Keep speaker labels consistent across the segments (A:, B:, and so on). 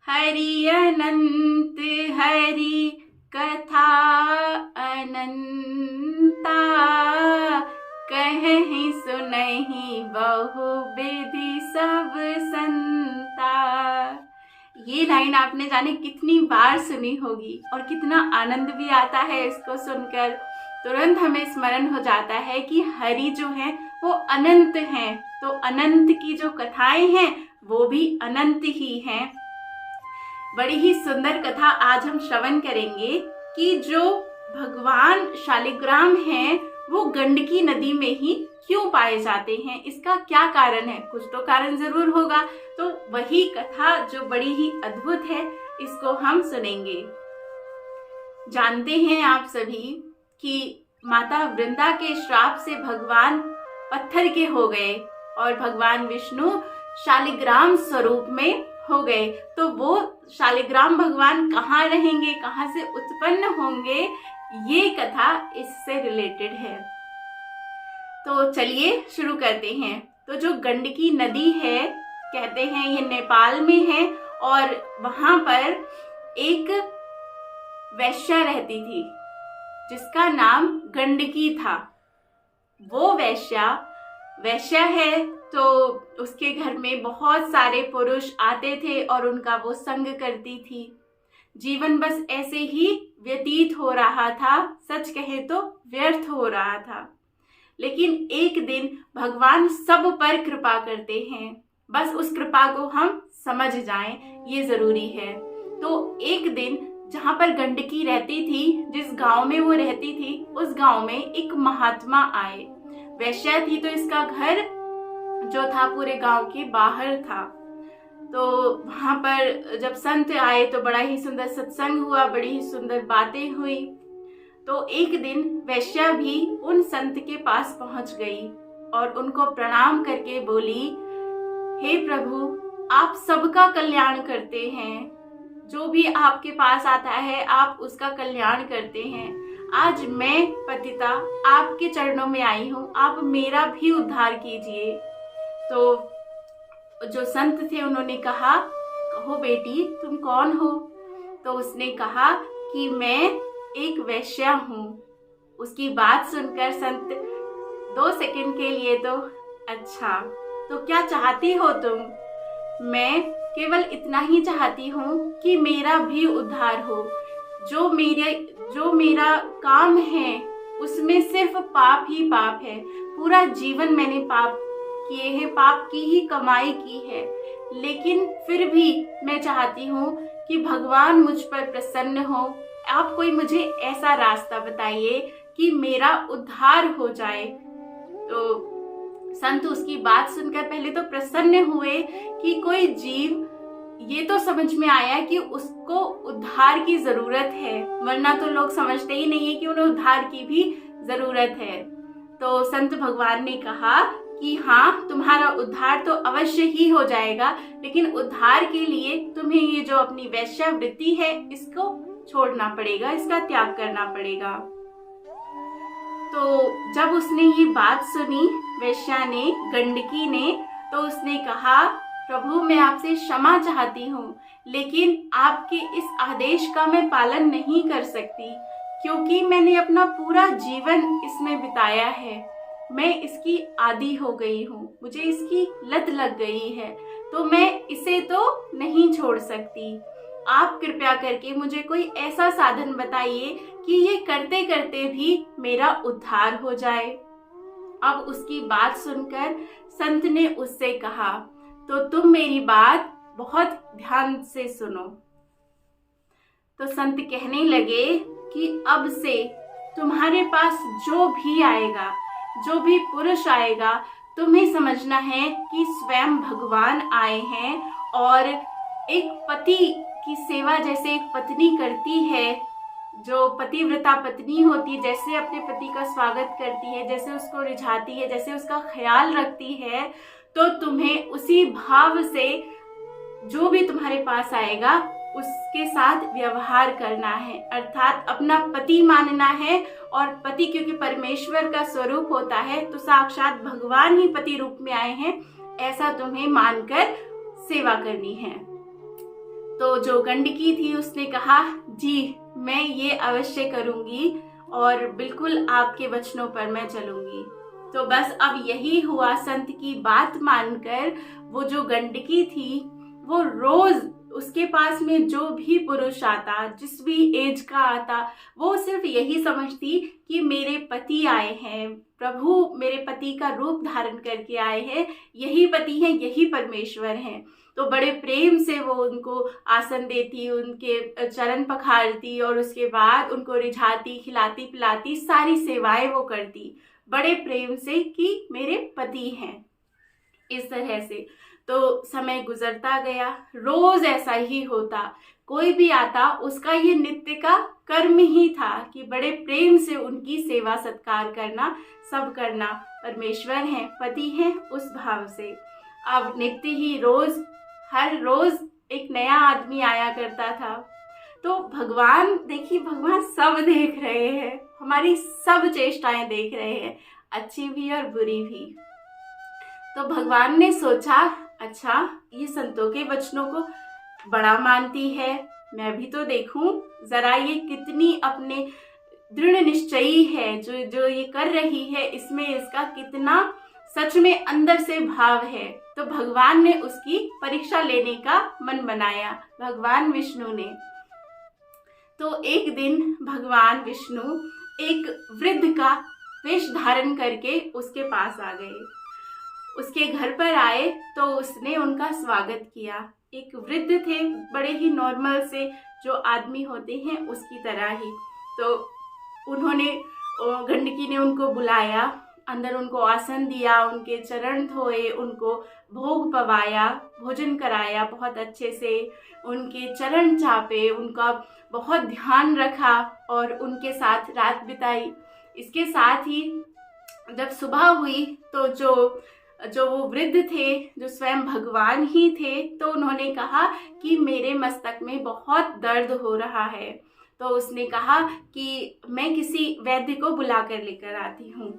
A: हरि अनंत हरि कथा अनंता, कहीं सुनहि बहु विधि सब संता। ये लाइन आपने जाने कितनी बार सुनी होगी और कितना आनंद भी आता है इसको सुनकर। तुरंत हमें स्मरण हो जाता है कि हरि जो है वो अनंत हैं, तो अनंत की जो कथाएं हैं वो भी अनंत ही हैं। बड़ी ही सुंदर कथा आज हम श्रवण करेंगे कि जो भगवान शालिग्राम हैं वो गंडकी नदी में ही क्यों पाए जाते हैं, इसका क्या कारण है। कुछ तो कारण जरूर होगा, तो वही कथा जो बड़ी ही अद्भुत है इसको हम सुनेंगे। जानते हैं आप सभी कि माता वृंदा के श्राप से भगवान पत्थर के हो गए और भगवान विष्णु शालिग्राम स्वरूप में हो गए। तो वो शालिग्राम भगवान कहाँ रहेंगे, कहाँ से उत्पन्न होंगे, ये कथा इससे रिलेटेड है। तो चलिए शुरू करते हैं। तो जो गंडकी नदी है, कहते हैं ये नेपाल में है और वहां पर एक वैश्या रहती थी जिसका नाम गंडकी था। वो वैश्या है तो उसके घर में बहुत सारे पुरुष आते थे और उनका वो संग करती थी। जीवन बस ऐसे ही व्यतीत हो रहा था, सच कहे तो व्यर्थ हो रहा था। लेकिन एक दिन भगवान सब पर कृपा करते हैं, बस उस कृपा को हम समझ जाएं, ये जरूरी है। तो एक दिन जहां पर गंडकी रहती थी, जिस गांव में वो रहती थी, उस गांव में एक महात्मा आए। वैश्या थी तो इसका घर जो था पूरे गांव के बाहर था। तो वहां पर जब संत आए तो बड़ा ही सुंदर सत्संग हुआ, बड़ी ही सुंदर बातें हुई। तो एक दिन वैश्या भी उन संत के पास पहुंच गई और उनको प्रणाम करके बोली, हे प्रभु, आप सबका कल्याण करते हैं, जो भी आपके पास आता है आप उसका कल्याण करते हैं। आज मैं पतिता आपके चरणों में आई हूँ, आप मेरा भी उद्धार कीजिए। तो जो संत थे उन्होंने कहा, कहो बेटी तुम कौन हो। तो उसने कहा कि मैं एक वैश्या हूँ। उसकी बात सुनकर संत 2 सेकंड के लिए तो अच्छा, तो क्या चाहती हो तुम। मैं केवल इतना ही चाहती हूँ कि मेरा भी उद्धार हो। जो मेरा काम है उसमें सिर्फ पाप ही पाप है। पूरा जीवन मैंने पाप किए हैं, पाप की ही कमाई की है। लेकिन फिर भी मैं चाहती हूँ कि भगवान मुझ पर प्रसन्न हो। आप कोई मुझे ऐसा रास्ता बताइए कि मेरा उद्धार हो जाए। तो संत उसकी बात सुनकर पहले तो प्रसन्न हुए कि कोई जीव, ये तो समझ में आया कि उसको उद्धार की जरूरत है, वरना तो लोग समझते ही नहीं है कि उन्हें उद्धार की भी जरूरत है। तो संत भगवान ने कहा कि हाँ, तुम्हारा उद्धार तो अवश्य ही हो जाएगा, लेकिन उद्धार के लिए तुम्हें ये जो अपनी वैश्या वृत्ति है इसको छोड़ना पड़ेगा, इसका त्याग करना पड़ेगा। तो जब उसने ये बात सुनी वैश्या ने, गंडकी ने, तो उसने कहा, प्रभु मैं आपसे क्षमा चाहती हूँ, लेकिन आपके इस आदेश का मैं पालन नहीं कर सकती, क्योंकि मैंने अपना पूरा जीवन इसमें बिताया है। मैं इसकी आदी हो गई हूँ, मुझे इसकी लत लग गई है, तो मैं इसे तो नहीं छोड़ सकती। आप कृपया करके मुझे कोई ऐसा साधन बताइए कि ये करते करते भी मेरा उद्धार हो जाए। अब उसकी बात सुनकर संत ने उससे कहा, तो तुम मेरी बात बहुत ध्यान से सुनो। तो संत कहने लगे कि अब से तुम्हारे पास जो भी आएगा, जो भी पुरुष आएगा, तुम्हें समझना है कि स्वयं भगवान आए हैं और एक पति की सेवा जैसे एक पत्नी करती है, जो पतिव्रता पत्नी होती है, जैसे अपने पति का स्वागत करती है, जैसे उसको रिझाती है, जैसे उसका ख्याल रखती है, तो तुम्हें उसी भाव से जो भी तुम्हारे पास आएगा उसके साथ व्यवहार करना है, अर्थात अपना पति मानना है। और पति क्योंकि परमेश्वर का स्वरूप होता है, तो साक्षात भगवान ही पति रूप में आए हैं, ऐसा तुम्हें मानकर सेवा करनी है। तो जो गंडकी थी उसने कहा, जी मैं ये अवश्य करूंगी और बिल्कुल आपके वचनों पर मैं चलूंगी। तो बस अब यही हुआ, संत की बात मानकर वो जो गंडकी थी वो रोज उसके पास में जो भी पुरुष आता, जिस भी एज का आता, वो सिर्फ यही समझती कि मेरे पति आए हैं, प्रभु मेरे पति का रूप धारण करके आए हैं, यही पति हैं, यही परमेश्वर हैं। तो बड़े प्रेम से वो उनको आसन देती, उनके चरण पखारती और उसके बाद उनको रिझाती, खिलाती पिलाती, सारी सेवाएं वो करती बड़े प्रेम से कि मेरे पति हैं। इस तरह से तो समय गुजरता गया, रोज ऐसा ही होता, कोई भी आता उसका ये नित्य का कर्म ही था कि बड़े प्रेम से उनकी सेवा सत्कार करना, सब करना, परमेश्वर हैं, पति हैं, उस भाव से। अब नित्य ही रोज, हर रोज एक नया आदमी आया करता था। तो भगवान, देखिए भगवान सब देख रहे हैं, हमारी सब चेष्टाएं देख रहे हैं, अच्छी भी और बुरी भी। तो भगवान ने सोचा, अच्छा ये संतों के वचनों को बड़ा मानती है, मैं भी तो देखूं जरा ये कितनी अपने दृढ़ निश्चयी है, जो ये कर रही है इसमें इसका कितना सच में अंदर से भाव है। तो भगवान ने उसकी परीक्षा लेने का मन बनाया, भगवान विष्णु ने। तो एक दिन भगवान विष्णु एक वृद्ध का वेश धारण करके उसके पास आ गए, उसके घर पर आए तो उसने उनका स्वागत किया। एक वृद्ध थे, बड़े ही नॉर्मल से जो आदमी होते हैं उसकी तरह ही। तो उन्होंने, गंडकी ने उनको बुलाया, अंदर उनको आसन दिया, उनके चरण धोए, उनको भोग पवाया, भोजन कराया बहुत अच्छे से, उनके चरण चापे, उनका बहुत ध्यान रखा और उनके साथ रात बिताई। इसके साथ ही जब सुबह हुई तो जो वो वृद्ध थे, जो स्वयं भगवान ही थे, तो उन्होंने कहा कि मेरे मस्तक में बहुत दर्द हो रहा है। तो उसने कहा कि मैं किसी वैद्य को बुला कर लेकर आती हूँ।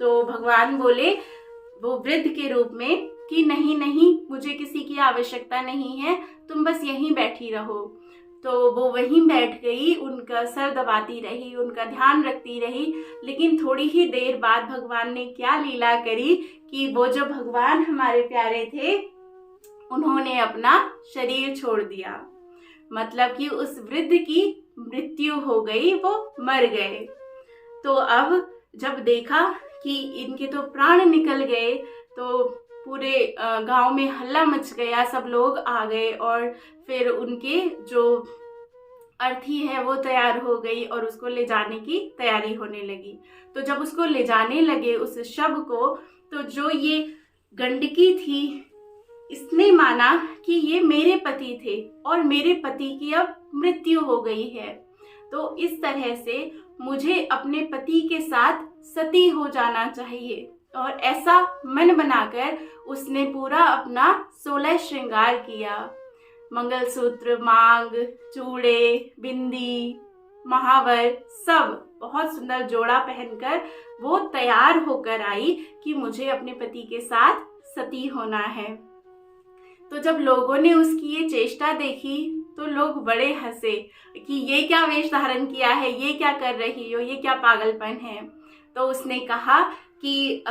A: तो भगवान बोले वो वृद्ध के रूप में कि नहीं नहीं, मुझे किसी की आवश्यकता नहीं है, तुम बस यहीं बैठी रहो। तो वो वहीं बैठ गई, उनका सर दबाती रही, उनका ध्यान रखती रही। लेकिन थोड़ी ही देर बाद भगवान ने क्या लीला करी कि वो जो भगवान हमारे प्यारे थे उन्होंने अपना शरीर छोड़ दिया, मतलब कि उस वृद्ध की मृत्यु हो गई, वो मर गए। तो अब जब देखा कि इनके तो प्राण निकल गए तो पूरे गांव में हल्ला मच गया, सब लोग आ गए और फिर उनके जो अर्थी है वो तैयार हो गई और उसको ले जाने की तैयारी होने लगी। तो जब उसको ले जाने लगे उस शव को, तो जो ये गंडकी थी इसने माना कि ये मेरे पति थे और मेरे पति की अब मृत्यु हो गई है, तो इस तरह से मुझे अपने पति के साथ सती हो जाना चाहिए। और ऐसा मन बनाकर उसने पूरा अपना 16 श्रृंगार किया, मंगलसूत्र, मांग, चूड़े, बिंदी, महावर, सब बहुत सुंदर जोड़ा पहनकर वो तैयार होकर आई कि मुझे अपने पति के साथ सती होना है। तो जब लोगों ने उसकी ये चेष्टा देखी तो लोग बड़े हंसे कि ये क्या वेश धारण किया है, ये क्या कर रही हो, ये क्या पागलपन है। तो उसने कहा कि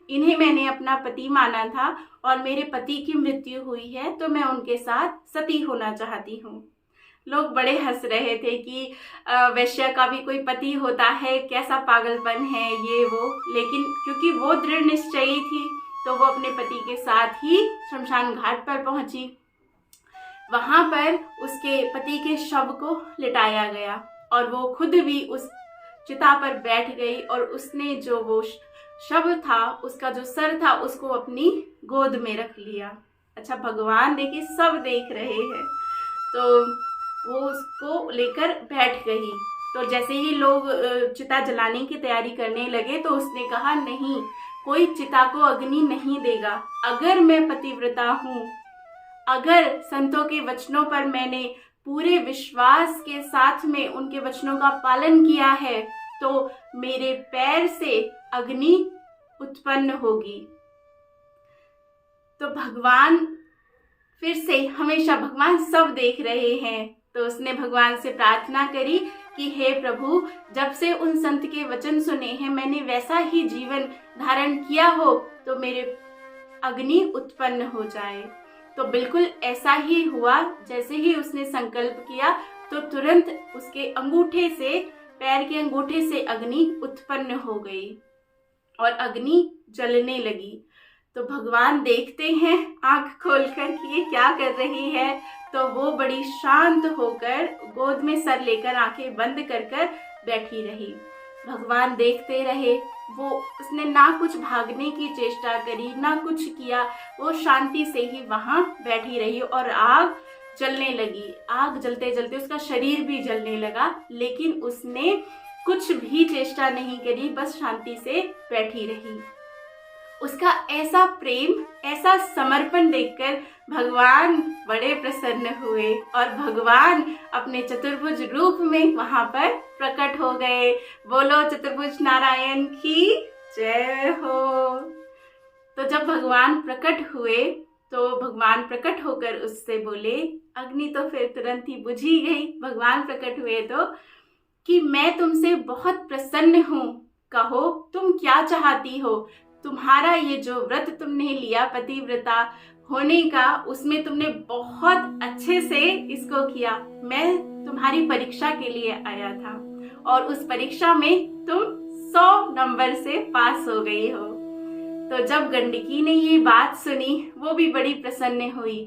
A: इन्हें मैंने अपना पति माना था और मेरे पति की मृत्यु हुई है तो मैं उनके साथ सती होना चाहती हूँ। लोग बड़े हंस रहे थे कि वैश्य का भी कोई पति होता है, कैसा पागलपन है ये वो। लेकिन क्योंकि वो दृढ़ निश्चयी थी तो वो अपने पति के साथ ही शमशान घाट पर पहुंची। वहां पर उसके पति के शव को लिटाया गया और वो खुद भी उस चिता पर बैठ गई और उसने जो वो शव था, उसका जो सर था, उसको अपनी गोद में रख लिया। अच्छा, भगवान देखिए सब देख रहे हैं, तो वो उसको लेकर बैठ गई। तो जैसे ही लोग चिता जलाने की तैयारी करने लगे तो उसने कहा, नहीं, कोई चिता को अग्नि नहीं देगा। अगर मैं पतिव्रता हूँ, अगर संतों के वचनों पर मैंने पूरे विश्वास के साथ में उनके वचनों का पालन किया है तो मेरे पैर से अग्नि उत्पन्न होगी। तो भगवान फिर से हमेशा भगवान सब देख रहे हैं। तो उसने भगवान से प्रार्थना करी कि हे प्रभु, जब से उन संत के वचन सुने हैं मैंने वैसा ही जीवन धारण किया हो तो मेरे अग्नि उत्पन्न हो जाए। तो बिल्कुल ऐसा ही हुआ। जैसे ही उसने संकल्प किया तो तुरंत उसके अंगूठे से, पैर के अंगूठे से अग्नि उत्पन्न हो गई और अग्नि जलने लगी। तो भगवान देखते हैं आंख खोलकर कि ये क्या कर रही है। तो वो बड़ी शांत होकर गोद में सर लेकर आंखें बंद कर कर बैठी रही। भगवान देखते रहे। उसने ना कुछ भागने की चेष्टा करी, ना कुछ किया। वो शांति से ही वहां बैठी रही और आग जलने लगी। आग जलते जलते उसका शरीर भी जलने लगा, लेकिन उसने कुछ भी चेष्टा नहीं करी, बस शांति से बैठी रही। उसका ऐसा प्रेम, ऐसा समर्पण देखकर भगवान बड़े प्रसन्न हुए और भगवान अपने चतुर्भुज रूप में वहां पर प्रकट हो गए। बोलो चतुर्भुज नारायण की जय हो। तो जब भगवान प्रकट हुए तो भगवान प्रकट होकर उससे बोले, अग्नि तो फिर तुरंत ही बुझ ही गई। भगवान प्रकट हुए तो कि मैं तुमसे बहुत प्रसन्न हूँ, कहो तुम क्या चाहती हो। तुम्हारा ये जो व्रत तुमने लिया पतिव्रता होने का, उसमें तुमने बहुत अच्छे से इसको किया। मैं तुम्हारी परीक्षा के लिए आया था और उस परीक्षा में तुम 100 नंबर से पास हो गई हो। तो जब गंडकी ने ये बात सुनी वो भी बड़ी प्रसन्न हुई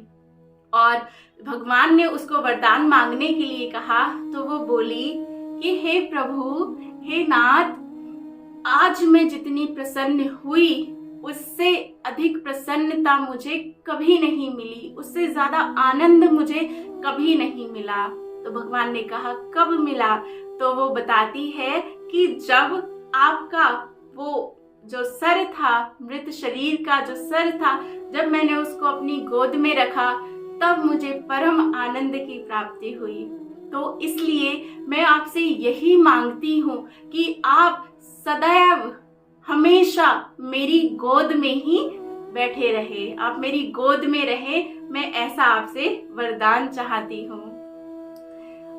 A: और भगवान ने उसको वरदान मांगने के लिए कहा। तो वो बोली कि हे प्रभु, हे नाथ, आज मैं जितनी प्रसन्न हुई उससे अधिक प्रसन्नता मुझे कभी नहीं मिली, उससे ज्यादा आनंद मुझे कभी नहीं मिला। तो भगवान ने कहा कब मिला। तो वो बताती है कि जब आपका वो जो सर था, मृत शरीर का जो सर था, जब मैंने उसको अपनी गोद में रखा तब मुझे परम आनंद की प्राप्ति हुई। तो इसलिए मैं आपसे यही मांगती हूँ कि आप सदैव हमेशा मेरी गोद में ही बैठे रहे, आप मेरी गोद में रहे, मैं ऐसा आपसे वरदान चाहती हूँ।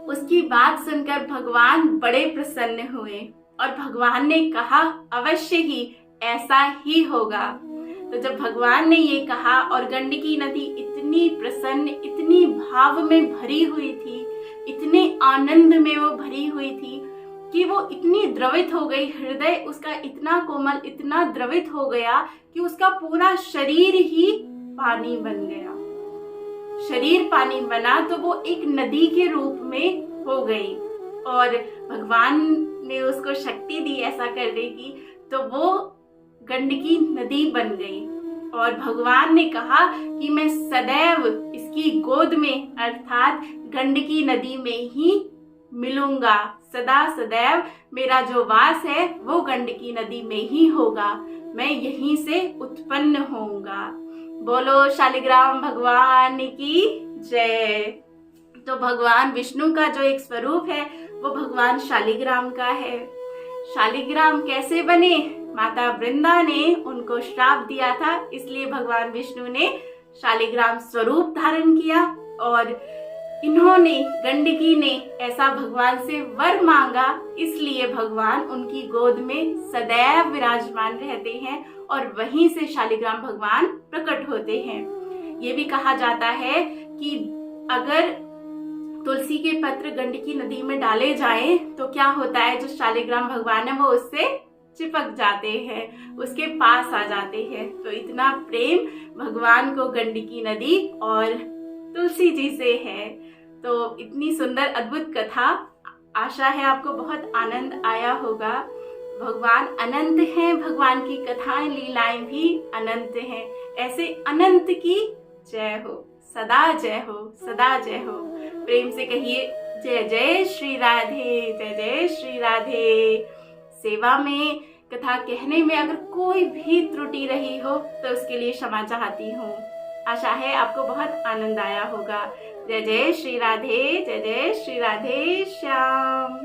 A: उसकी बात सुनकर भगवान बड़े प्रसन्न हुए और भगवान ने कहा अवश्य ही ऐसा ही होगा। तो जब भगवान ने ये कहा और गंडकी नदी इतनी प्रसन्न, इतनी भाव में भरी हुई थी, इतने आनंद में वो भरी हुई थी कि वो इतनी द्रवित हो गई, हृदय उसका इतना कोमल, इतना द्रवित हो गया कि उसका पूरा शरीर ही पानी बन गया। शरीर पानी बना तो वो एक नदी के रूप में हो गई और भगवान ने उसको शक्ति दी ऐसा करने की। तो वो गंडकी नदी बन गई और भगवान ने कहा कि मैं सदैव इसकी गोद में अर्थात गंडकी नदी में ही मिलूंगा, सदा सदैव मेरा जो वास है वो गंडकी नदी में ही होगा, मैं यहीं से उत्पन्न होऊंगा। बोलो शालिग्राम भगवान की जय। तो भगवान विष्णु का जो एक स्वरूप है वो भगवान शालिग्राम का है। शालिग्राम कैसे बने? माता वृंदा ने उनको श्राप दिया था, इसलिए भगवान विष्णु ने शालिग्राम स्वरूप धारण किया और इन्होंने, गंडकी ने ऐसा भगवान से वर मांगा, इसलिए भगवान उनकी गोद में सदैव विराजमान रहते हैं और वहीं से शालिग्राम भगवान प्रकट होते हैं। ये भी कहा जाता है कि अगर तुलसी के पत्र गंडकी नदी में डाले जाएं तो क्या होता है, जो शालिग्राम भगवान है वो उससे चिपक जाते हैं, उसके पास आ जाते हैं। तो इतना प्रेम भगवान को गंडकी नदी और तुलसी जी से है। तो इतनी सुंदर अद्भुत कथा, आशा है आपको बहुत आनंद आया होगा। भगवान अनंत हैं, भगवान की कथाएं लीलाएं भी अनंत हैं। ऐसे अनंत की जय हो, सदा जय हो, सदा जय हो। प्रेम से कहिए जय जय श्री राधे, जय जय श्री राधे। सेवा में, कथा कहने में अगर कोई भी त्रुटि रही हो तो उसके लिए क्षमा चाहती हूँ। आशा है आपको बहुत आनंद आया होगा। जय जय श्री राधे, जय जय श्री राधे श्याम।